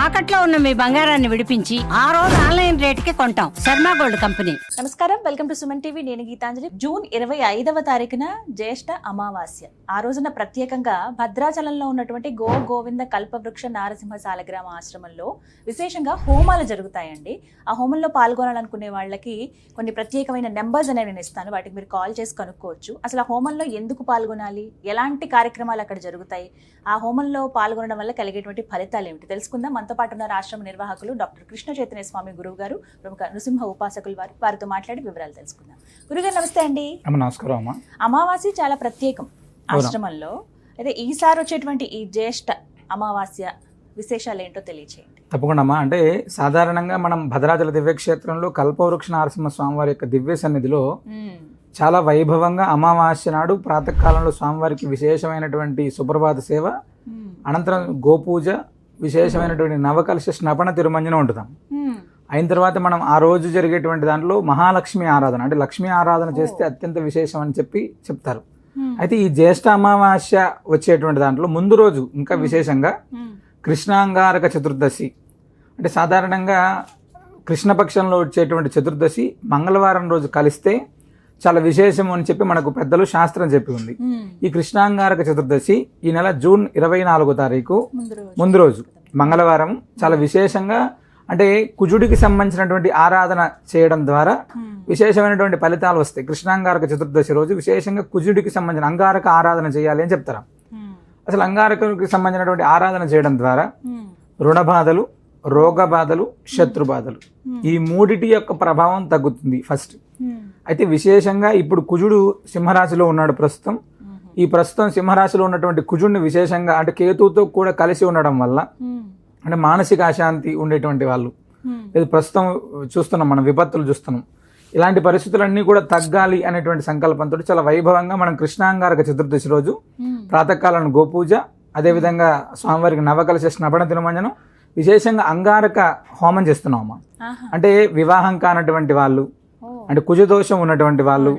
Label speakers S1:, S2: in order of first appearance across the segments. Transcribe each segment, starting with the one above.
S1: తాకట్లో ఉన్న మీ బంగారాన్ని విడిపించి ఆ రోజు ఆన్లైన్ రేటుకి కొంటాం. Sharma gold company.
S2: నమస్కారం, వెల్కమ్ టు సుమన్ టీవీ. నేను గీతాంజలి. జూన్ 25వ తారీఖున జ్యేష్ఠ అమావాస్య. ఆ రోజున ప్రత్యేకంగా భద్రాచలంలో ఉన్నటువంటి గోవింద కల్పవృక్ష నారసింహ సాలగ్రామ ఆశ్రమంలో విశేషంగా హోమాలు జరుగుతాయండి. ఆ హోమంలో పాల్గొనాలనుకునే వాళ్ళకి కొన్ని ప్రత్యేకమైన నెంబర్స్ అనేవి నేను ఇస్తాను. వాటికి మీరు కాల్ చేసి కనుక్కోవచ్చు. అసలు ఆ హోమంలో ఎందుకు పాల్గొనాలి, ఎలాంటి కార్యక్రమాలు అక్కడ జరుగుతాయి, ఆ హోమంలో పాల్గొనడం వల్ల కలిగేటువంటి ఫలితాలు ఏమిటి తెలుసుకుందాం. మనతో పాటు ఉన్న ఆశ్రమ నిర్వాహకులు డాక్టర్ కృష్ణ చైతన్య స్వామి గురువు గారు, ప్రముఖ నృసింహ ఉపాసకులు వారితో మాట్లాడి వివరాలు తెలుసుకుందాం. గురుగారు నమస్తే అండి.
S3: నమస్కారం అమ్మా.
S2: అమావాస్య చాలా ప్రత్యేకం ఆశ్రమంలో. అయితే ఈసారి వచ్చేటువంటి ఈ జ్యేష్ఠ అమావాస్య విశేషాలు ఏంటో తెలియచేయండి.
S3: తప్పకుండా అమ్మా. అంటే సాధారణంగా మనం భద్రాచల దివ్యక్షేత్రంలో కల్పవృక్ష నరసింహ స్వామివారి యొక్క దివ్య సన్నిధిలో చాలా వైభవంగా అమావాస్య నాడు ప్రాతకాలంలో స్వామివారికి విశేషమైనటువంటి సుప్రభాత సేవ, అనంతరం గోపూజ, విశేషమైనటువంటి నవకలశ స్నపన తిరుమంజనం ఉంటున్నాం. అయిన తర్వాత మనం ఆ రోజు జరిగేటువంటి దాంట్లో మహాలక్ష్మి ఆరాధన, అంటే లక్ష్మీ ఆరాధన చేస్తే అత్యంత విశేషం అని చెప్తారు. అయితే ఈ జ్యేష్ఠ అమావాస్య వచ్చేటువంటి దాంట్లో ముందు రోజు ఇంకా విశేషంగా కృష్ణాంగారక చతుర్దశి, అంటే సాధారణంగా కృష్ణపక్షంలో వచ్చేటువంటి చతుర్దశి మంగళవారం రోజు కలిస్తే చాలా విశేషం అని చెప్పి మనకు పెద్దలు శాస్త్రం చెప్పి ఉంది. ఈ కృష్ణాంగారక చతుర్దశి ఈ నెల జూన్ 24వ తారీఖు ముందు రోజు మంగళవారం చాలా విశేషంగా, అంటే కుజుడికి సంబంధించినటువంటి ఆరాధన చేయడం ద్వారా విశేషమైనటువంటి ఫలితాలు వస్తాయి. కృష్ణాంగారక చతుర్దశి రోజు విశేషంగా కుజుడికి సంబంధించిన అంగారక ఆరాధన చేయాలి అని చెప్తారు. అసలు అంగారకుడికి సంబంధించినటువంటి ఆరాధన చేయడం ద్వారా రుణ బాధలు, రోగ బాధలు, శత్రు బాధలు, ఈ మూడిటి యొక్క ప్రభావం తగ్గుతుంది ఫస్ట్. అయితే విశేషంగా ఇప్పుడు కుజుడు సింహరాశిలో ఉన్నాడు ప్రస్తుతం. ఈ ప్రస్తుతం సింహరాశిలో ఉన్నటువంటి కుజుడిని విశేషంగా, అంటే కేతువుతో కూడా కలిసి ఉండడం వల్ల, అంటే మానసిక అశాంతి ఉండేటువంటి వాళ్ళు, ఇది ప్రస్తుతం చూస్తున్నాం, మనం విపత్తులు చూస్తున్నాం. ఇలాంటి పరిస్థితులన్నీ కూడా తగ్గాలి అనేటువంటి సంకల్పంతో చాలా వైభవంగా మనం కృష్ణాంగారక చతుర్దశి రోజు ప్రాతకాలను గోపూజ, అదేవిధంగా స్వామివారికి నవకలశ స్నపన తిరుమంజనం, విశేషంగా అంగారక హోమం చేస్తున్నాం అమ్మా. అంటే వివాహం కానటువంటి వాళ్ళు, అంటే కుజదోషం ఉన్నటువంటి వాళ్ళు,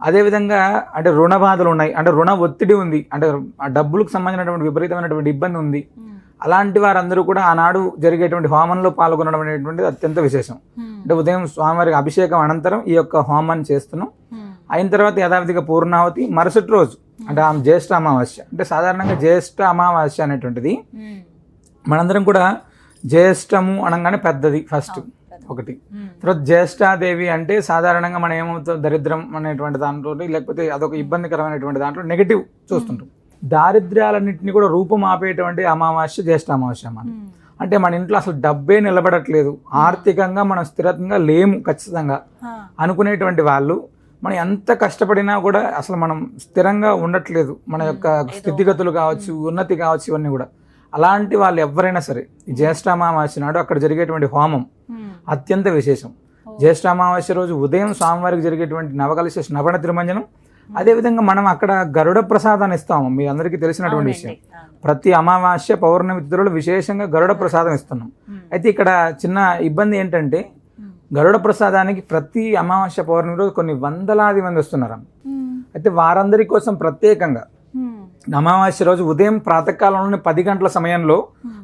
S3: అదేవిధంగా అంటే రుణ బాధలు ఉన్నాయి, అంటే రుణ ఒత్తిడి ఉంది, అంటే ఆ డబ్బులకు సంబంధించినటువంటి విపరీతమైనటువంటి ఇబ్బంది ఉంది, అలాంటి వారందరూ కూడా ఆనాడు జరిగేటువంటి హోమంలో పాల్గొనడం అనేటువంటిది అత్యంత విశేషం. అంటే ఉదయం స్వామివారికి అభిషేకం అనంతరం ఈ యొక్క హోమాన్ని చేస్తున్నాం. అయిన తర్వాత యథావిధిగా పూర్ణావతి, మరుసటి రోజు అంటే ఆమె జ్యేష్ఠ అమావాస్య. అంటే సాధారణంగా జ్యేష్ఠ అమావాస్య అనేటువంటిది మనందరం కూడా జ్యేష్ఠము అనగానే పెద్దది ఫస్ట్ ఒకటి. తర్వాత జ్యేష్ఠాదేవి అంటే సాధారణంగా మనం ఏమవుతుంది, దరిద్రం అనేటువంటి దాంట్లో, లేకపోతే అదొక ఇబ్బందికరమైనటువంటి దాంట్లో నెగిటివ్ చూస్తుంటాం. దారిద్ర్యాలన్నింటినీ కూడా రూపం ఆపేటువంటి అమావాస్య జ్యేష్ఠ అమావాస్య అన్నమాట. అంటే మన ఇంట్లో అసలు డబ్బే నిలబడట్లేదు, ఆర్థికంగా మనం స్థిరంగా లేము ఖచ్చితంగా అనుకునేటువంటి వాళ్ళు, మనం ఎంత కష్టపడినా కూడా అసలు మనం స్థిరంగా ఉండట్లేదు, మన యొక్క స్థితిగతులు కావచ్చు, ఉన్నతి కావచ్చు, ఇవన్నీ కూడా. అలాంటి వాళ్ళు ఎవరైనా సరే ఈ జ్యేష్ఠ అమావాస్య నాడు అక్కడ జరిగేటువంటి హోమం అత్యంత విశేషం. జ్యేష్ఠ అమావాస్య రోజు ఉదయం స్వామివారికి జరిగేటువంటి నవకలశ స్నపన తిరుమంజనం, అదేవిధంగా మనం అక్కడ గరుడ ప్రసాదాన్ని ఇస్తాము. మీ అందరికీ తెలిసినటువంటి విషయం, ప్రతి అమావాస్య పౌర్ణమి తిథులలో విశేషంగా గరుడ ప్రసాదం ఇస్తున్నాం. అయితే ఇక్కడ చిన్న ఇబ్బంది ఏంటంటే, గరుడ ప్రసాదానికి ప్రతి అమావాస్య పౌర్ణమి రోజు కొన్ని వందలాది మంది వస్తున్నారు. అయితే వారందరి కోసం ప్రత్యేకంగా అమావాస్య రోజు ఉదయం ప్రాతకాలంలోని 10 గంటల సమయంలో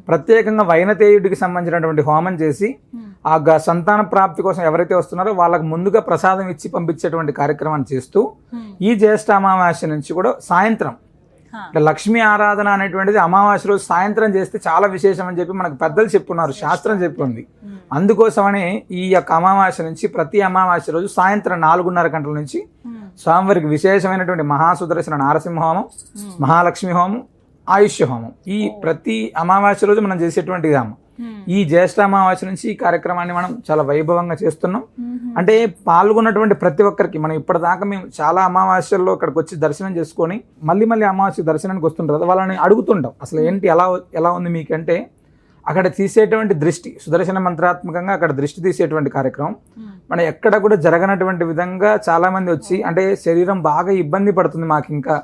S3: ప్రత్యేకంగా వైనతేయుడికి సంబంధించినటువంటి హోమం చేసి ఆ సంతాన ప్రాప్తి కోసం ఎవరైతే వస్తున్నారో వాళ్ళకు ముందుగా ప్రసాదం ఇచ్చి పంపించేటువంటి కార్యక్రమాన్ని చేస్తూ ఈ జ్యేష్ఠ అమావాస్య నుంచి కూడా సాయంత్రం లక్ష్మీ ఆరాధన అనేటువంటిది అమావాస్య రోజు సాయంత్రం చేస్తే చాలా విశేషం అని చెప్పి మనకు పెద్దలు చెప్పున్నారు, శాస్త్రం చెప్పుకుంది. అందుకోసమనే ఈ యొక్క అమావాస్య నుంచి ప్రతి అమావాస్య రోజు సాయంత్రం 4:30 గంటల నుంచి స్వామివారికి విశేషమైనటువంటి మహాసుదర్శన నారసింహ హోమం, మహాలక్ష్మి హోమం, ఆయుష్య హోమం, ఈ ప్రతి అమావాస్య రోజు మనం చేసేటువంటి హోమం. ఈ జ్యేష్ఠ అమావాస్య నుంచి ఈ కార్యక్రమాన్ని మనం చాలా వైభవంగా చేస్తున్నాం. అంటే పాల్గొన్నటువంటి ప్రతి ఒక్కరికి మనం ఇప్పటిదాకా మేము చాలా అమావాస్యల్లో ఇక్కడికి వచ్చి దర్శనం చేసుకొని మళ్ళీ అమావాస్య దర్శనానికి వస్తుంటారు కదా, వాళ్ళని అడుగుతుంటాం అసలు ఏంటి ఎలా ఉంది మీకంటే, అక్కడ తీసేటువంటి దృష్టి సుదర్శన మంత్రాత్మకంగా అక్కడ దృష్టి తీసేటువంటి కార్యక్రమం మనం ఎక్కడ కూడా జరగనటువంటి విధంగా చాలా మంది వచ్చి, అంటే శరీరం బాగా ఇబ్బంది పడుతుంది, మాకు ఇంకా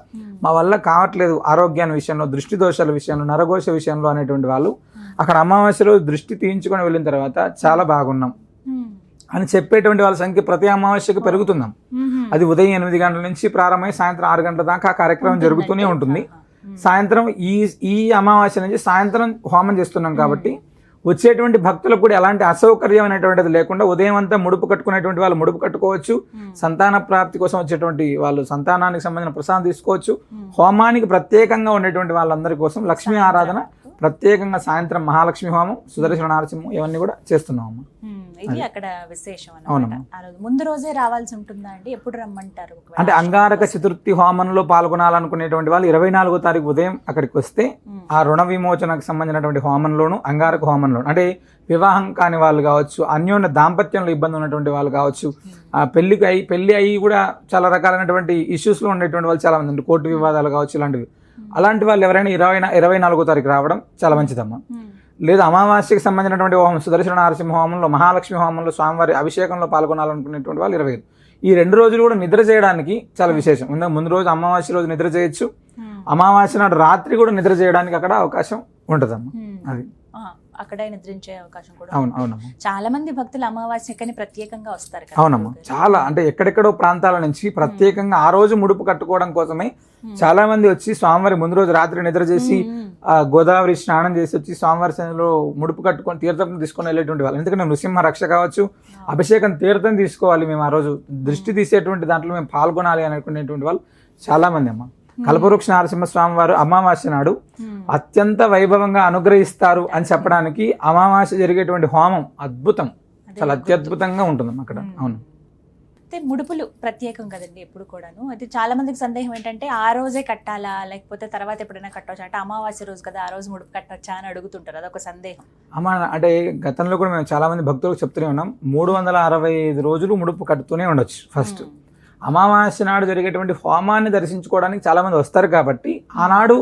S3: మా వల్ల కావట్లేదు ఆరోగ్యాన్ని విషయంలో, దృష్టి దోషాల విషయంలో, నరఘోష విషయంలో అనేటువంటి వాళ్ళు అక్కడ అమావాస్యలో దృష్టి తీయించుకొని వెళ్ళిన తర్వాత చాలా బాగున్నాం అని చెప్పేటువంటి వాళ్ళ సంఖ్య ప్రతి అమావాస్యకి పెరుగుతున్నాం. అది ఉదయం 8 గంటల నుంచి ప్రారంభమై సాయంత్రం 6 గంటల దాకా ఆ కార్యక్రమం జరుగుతూనే ఉంటుంది. సాయంత్రం ఈ అమావాస్య నుంచి సాయంత్రం హోమం చేస్తున్నాం కాబట్టి వచ్చేటువంటి భక్తులకు కూడా ఎలాంటి అసౌకర్యం అనేటువంటిది లేకుండా ఉదయం అంతా ముడుపు కట్టుకునేటువంటి వాళ్ళు ముడుపు కట్టుకోవచ్చు, సంతాన ప్రాప్తి కోసం వచ్చేటువంటి వాళ్ళు సంతానానికి సంబంధించిన ప్రసాదం తీసుకోవచ్చు. హోమానికి ప్రత్యేకంగా ఉండేటువంటి వాళ్ళందరి కోసం లక్ష్మీ ఆరాధన ప్రత్యేకంగా సాయంత్రం మహాలక్ష్మి హోమం, సుదర్శన నారసింహం ఇవన్నీ కూడా చేస్తున్నాము.
S2: ఇది అక్కడ విశేషం అన్నమాట. ఆ రోజు ముందు రోజే రావాల్సి ఉంటుందా అండి? ఎప్పుడు రమ్మంటారు?
S3: అంటే అంగారక చతుర్థి హోమంలో పాల్గొనాలనుకునేటువంటి వాళ్ళు 24వ తారీఖు ఉదయం అక్కడికి వస్తే ఆ రుణ విమోచనకు సంబంధించినటువంటి హోమంలోను, అంగారక హోమంలోను, అంటే వివాహం కాని వాళ్ళు కావచ్చు, అన్యోన్య దాంపత్యంలో ఇబ్బంది ఉన్నటువంటి వాళ్ళు కావచ్చు, పెళ్లి అయ్యి కూడా చాలా రకాలైనటువంటి ఇష్యూస్లో ఉండేటువంటి వాళ్ళు చాలా మంది, కోర్టు వివాదాలు కావచ్చు, ఇలాంటివి. అలాంటి వాళ్ళు ఎవరైనా 24వ తారీఖు రావడం చాలా మంచిదమ్మా. లేదా అమావాస్యకి సంబంధించినటువంటి హోమం, సుదర్శన నారసింహ హోమంలో, మహాలక్ష్మి హోమంలో స్వామివారి అభిషేకంలో పాల్గొనాలనుకునేటువంటి వాళ్ళు 25. ఈ 2 రోజులు కూడా నిద్ర చేయడానికి చాలా విశేషం. ముందు రోజు అమావాస్య రోజు నిద్ర చేయొచ్చు, అమావాస్య నాడు రాత్రి కూడా నిద్ర చేయడానికి అక్కడ అవకాశం ఉంటుందమ్మా. అది
S2: అక్కడే నిద్రించే అవకాశం కూడా.
S3: అవునమ్మా.
S2: చాలా మంది భక్తులు అమావాస్యకని ప్రత్యేకంగా వస్తారు.
S3: అవునమ్మా, చాలా అంటే ఎక్కడెక్కడో ప్రాంతాల నుంచి ప్రత్యేకంగా ఆ రోజు ముడుపు కట్టుకోవడం కోసమే చాలా మంది వచ్చి స్వామివారి ముందు రోజు రాత్రి నిద్ర చేసి గోదావరి స్నానం చేసి వచ్చి స్వామివారి సన్నిధిలో ముడుపు కట్టుకొని తీర్థం తీసుకొని వెళ్ళేటువంటి వాళ్ళు. ఎందుకంటే నృసింహ రక్ష కావచ్చు, అభిషేకం తీర్థం తీసుకోవాలి, మేము ఆ రోజు దృష్టి తీసేటువంటి దాంట్లో మేము పాల్గొనాలి అనుకునేటువంటి వాళ్ళు చాలా మంది అమ్మ. కల్పవృక్ష నరసింహస్వామి వారు అమావాస్య నాడు అత్యంత వైభవంగా అనుగ్రహిస్తారు అని చెప్పడానికి అమావాస్య జరిగేటువంటి హోమం అద్భుతం, చాలా అత్యద్భుతంగా ఉంటుంది అక్కడ. అవును.
S2: అయితే ముడుపులు ప్రత్యేకం కదండి ఎప్పుడు కూడాను. అయితే చాలా మందికి సందేహం ఏంటంటే ఆ రోజే కట్టాలా లేకపోతే తర్వాత ఎప్పుడైనా కట్టవచ్చా, అంటే అమావాస్య రోజు కదా ఆ రోజు ముడుపు కట్టవచ్చా అని అడుగుతుంటారు. అదొక సందేహం.
S3: అమ్మా, అంటే గతంలో కూడా మేము చాలా మంది భక్తులకు చెప్తూనే ఉన్నాం, 365 రోజులు ముడుపు కట్టుతూనే ఉండొచ్చు. ఫస్ట్ అమావాస్య నాడు జరిగేటువంటి హోమాన్ని దర్శించుకోవడానికి చాలా మంది వస్తారు కాబట్టి ఆనాడు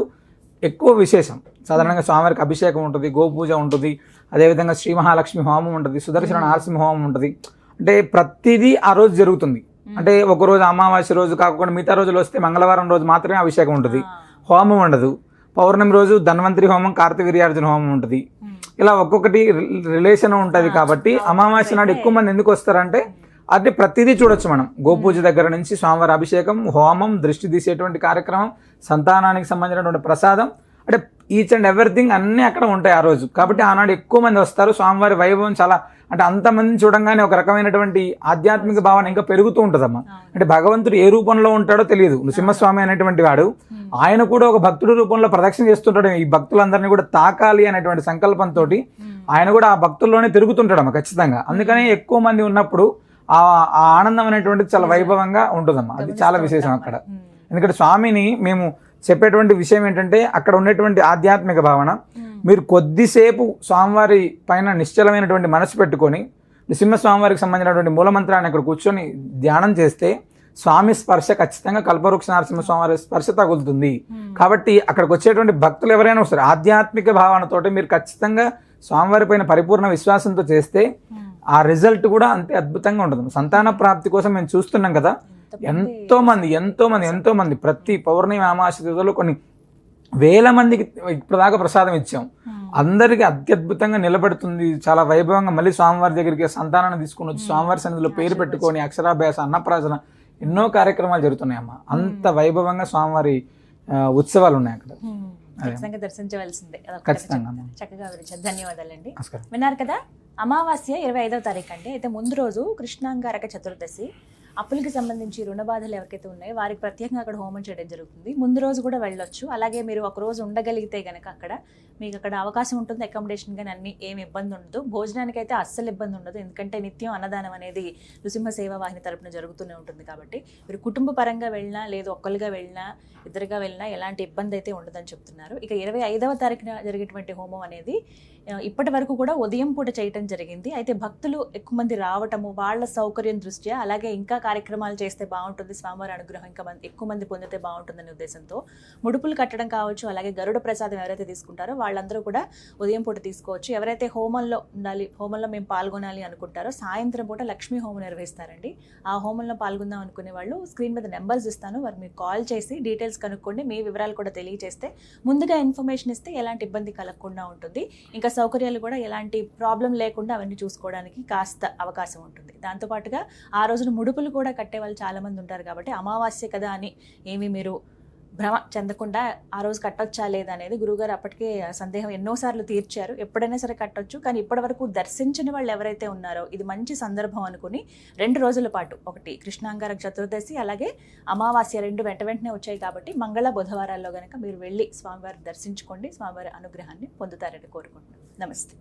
S3: ఎక్కువ విశేషం. సాధారణంగా స్వామివారికి అభిషేకం ఉంటుంది, గోపూజ ఉంటుంది, అదేవిధంగా శ్రీ మహాలక్ష్మి హోమం ఉంటుంది, సుదర్శన నరసింహ హోమం ఉంటుంది. అంటే ప్రతిదీ ఆ రోజు జరుగుతుంది. అంటే ఒకరోజు అమావాస్య రోజు కాకుండా మిగతా రోజులు వస్తే మంగళవారం రోజు మాత్రమే అభిషేకం ఉంటుంది, హోమం ఉండదు. పౌర్ణమి రోజు ధన్వంతరి హోమం, కార్తవీర్యార్జున హోమం ఉంటుంది. ఇలా ఒక్కొక్కటి రిలేషన్ ఉంటుంది. కాబట్టి అమావాస్య నాడు ఎక్కువ మంది ఎందుకు వస్తారంటే అది ప్రతిదీ చూడొచ్చు మనం. గోపూజ దగ్గర నుంచి స్వామివారి అభిషేకం, హోమం, దృష్టి తీసేటువంటి కార్యక్రమం, సంతానానికి సంబంధించినటువంటి ప్రసాదం, అంటే ఈచ్ అండ్ ఎవ్రీథింగ్ అన్నీ అక్కడ ఉంటాయి ఆ రోజు. కాబట్టి ఆనాడు ఎక్కువ మంది వస్తారు. స్వామివారి వైభవం చాలా, అంటే అంతమందిని చూడంగానే ఒక రకమైనటువంటి ఆధ్యాత్మిక భావన ఇంకా పెరుగుతూ ఉంటుందమ్మా. అంటే భగవంతుడు ఏ రూపంలో ఉంటాడో తెలియదు. నృసింహస్వామి అనేటువంటి వాడు ఆయన కూడా ఒక భక్తుడి రూపంలో ప్రదక్షిణ చేస్తుంటాడు. ఈ భక్తులందరినీ కూడా తాకాలి అనేటువంటి సంకల్పంతో ఆయన కూడా ఆ భక్తుల్లోనే తిరుగుతుంటాడమ్మా ఖచ్చితంగా. అందుకని ఎక్కువ మంది ఉన్నప్పుడు ఆ ఆనందం అనేటువంటిది చాలా వైభవంగా ఉంటుందమ్మా. అది చాలా విశేషం అక్కడ. ఎందుకంటే స్వామిని మేము చెప్పేటువంటి విషయం ఏంటంటే అక్కడ ఉండేటువంటి ఆధ్యాత్మిక భావన, మీరు కొద్దిసేపు స్వామివారి పైన నిశ్చలమైనటువంటి మనసు పెట్టుకొని నృసింహస్వామివారికి సంబంధించినటువంటి మూలమంత్రాన్ని అక్కడ కూర్చొని ధ్యానం చేస్తే స్వామి స్పర్శ ఖచ్చితంగా కల్పవృక్ష నరసింహస్వామి స్పర్శ తగులుతుంది. కాబట్టి అక్కడికి వచ్చేటువంటి భక్తులు ఎవరైనా వస్తారు ఆధ్యాత్మిక భావనతోటి మీరు ఖచ్చితంగా స్వామివారి పైన పరిపూర్ణ విశ్వాసంతో చేస్తే ఆ రిజల్ట్ కూడా అంతే అద్భుతంగా ఉంటుంది. సంతాన ప్రాప్తి కోసం మేము చూస్తున్నాం కదా, ఎంతో మంది ప్రతి పౌర్ణమి అమావాస్య రోజుల్లో కొన్ని వేల మందికి ఇప్పటిదాకా ప్రసాదం ఇచ్చాం. అందరికీ అత్యద్భుతంగా నిలబెడుతుంది. చాలా వైభవంగా మళ్ళీ స్వామివారి దగ్గరికి సంతానాన్ని తీసుకుని వచ్చి స్వామివారి సన్నిధిలో పేరు పెట్టుకొని అక్షరాభ్యాస, అన్నప్రాసన ఎన్నో కార్యక్రమాలు జరుగుతున్నాయమ్మా. అంత వైభవంగా స్వామివారి ఉత్సవాలు ఉన్నాయి అక్కడ.
S2: దర్శించవలసిందే.
S3: ఖచ్చితంగా.
S2: చక్కగా వివరించారు, ధన్యవాదాలండి. విన్నారు కదా, అమావాస్య 25వ తారీఖు అండి. అయితే ముందు రోజు కృష్ణాంగారక చతుర్దశి. అప్పులకి సంబంధించి రుణ బాధలు ఎవరికైతే ఉన్నాయో వారికి ప్రత్యేకంగా అక్కడ హోమం చేయడం జరుగుతుంది. ముందు రోజు కూడా వెళ్ళొచ్చు. అలాగే మీరు ఒక రోజు ఉండగలిగితే కనుక అక్కడ మీకు అక్కడ అవకాశం ఉంటుంది. అకామిడేషన్ కానీ అన్ని ఏమి ఇబ్బంది ఉండదు. భోజనానికి అయితే అస్సలు ఇబ్బంది ఉండదు. ఎందుకంటే నిత్యం అన్నదానం అనేది నృసింహ సేవా వాహిని తరపున జరుగుతూనే ఉంటుంది. కాబట్టి మీరు కుటుంబ పరంగా వెళ్ళినా లేదు ఒక్కరుగా వెళ్ళినా ఇద్దరుగా వెళ్ళినా ఎలాంటి ఇబ్బంది అయితే ఉండదని చెప్తున్నారు. ఇక 25వ తారీఖున జరిగేటువంటి హోమం అనేది ఇప్పటి వరకు కూడా ఉదయం పూట చేయటం జరిగింది. అయితే భక్తులు ఎక్కువ మంది రావటము వాళ్ళ సౌకర్యం దృష్ట్యా, అలాగే ఇంకా కార్యక్రమాలు చేస్తే బాగుంటుంది, స్వామివారి అనుగ్రహం ఇంకా ఎక్కువ మంది పొందితే బాగుంటుందనే ఉద్దేశంతో ముడుపులు కట్టడం కావచ్చు, అలాగే గరుడ ప్రసాదం ఎవరైతే తీసుకుంటారో వాళ్ళందరూ కూడా ఉదయం పూట తీసుకోవచ్చు. ఎవరైతే హోమంలో ఉండాలి, హోమంలో మేము పాల్గొనాలి అనుకుంటారో సాయంత్రం పూట లక్ష్మీ హోమం నిర్వహిస్తారండి. ఆ హోమంలో పాల్గొందాం అనుకునే వాళ్ళు స్క్రీన్ మీద నెంబర్స్ ఇస్తాను, వారు మీకు కాల్ చేసి డీటెయిల్స్ కనుక్కోండి. మీ వివరాలు కూడా తెలియజేస్తే ముందుగా ఇన్ఫర్మేషన్ ఇస్తే ఎలాంటి ఇబ్బంది కలగకుండా ఉంటుంది. ఇంకా సౌకర్యాలు కూడా ఎలాంటి ప్రాబ్లం లేకుండా అవన్నీ చూసుకోవడానికి కాస్త అవకాశం ఉంటుంది. దాంతోపాటుగా ఆ రోజున ముడుపులు కూడా కట్టే వాళ్ళు చాలా మంది ఉంటారు. కాబట్టి అమావాస్య కదా అని ఏమి మీరు భ్రమ చెందకుండా ఆ రోజు కట్టొచ్చా లేదా అనేది గురువుగారు అప్పటికే సందేహం ఎన్నోసార్లు తీర్చారు. ఎప్పుడైనా సరే కట్టొచ్చు, కానీ ఇప్పటి వరకు దర్శించిన వాళ్ళు ఎవరైతే ఉన్నారో ఇది మంచి సందర్భం అనుకుని 2 రోజుల పాటు, ఒకటి కృష్ణాంగారక చతుర్దశి అలాగే అమావాస్య 2 వెంట వెంటనే వచ్చాయి కాబట్టి మంగళ బుధవారాల్లో గనక మీరు వెళ్ళి స్వామివారిని దర్శించుకోండి, స్వామివారి అనుగ్రహాన్ని పొందుతారని కోరుకుంటున్నాను. నమస్తే.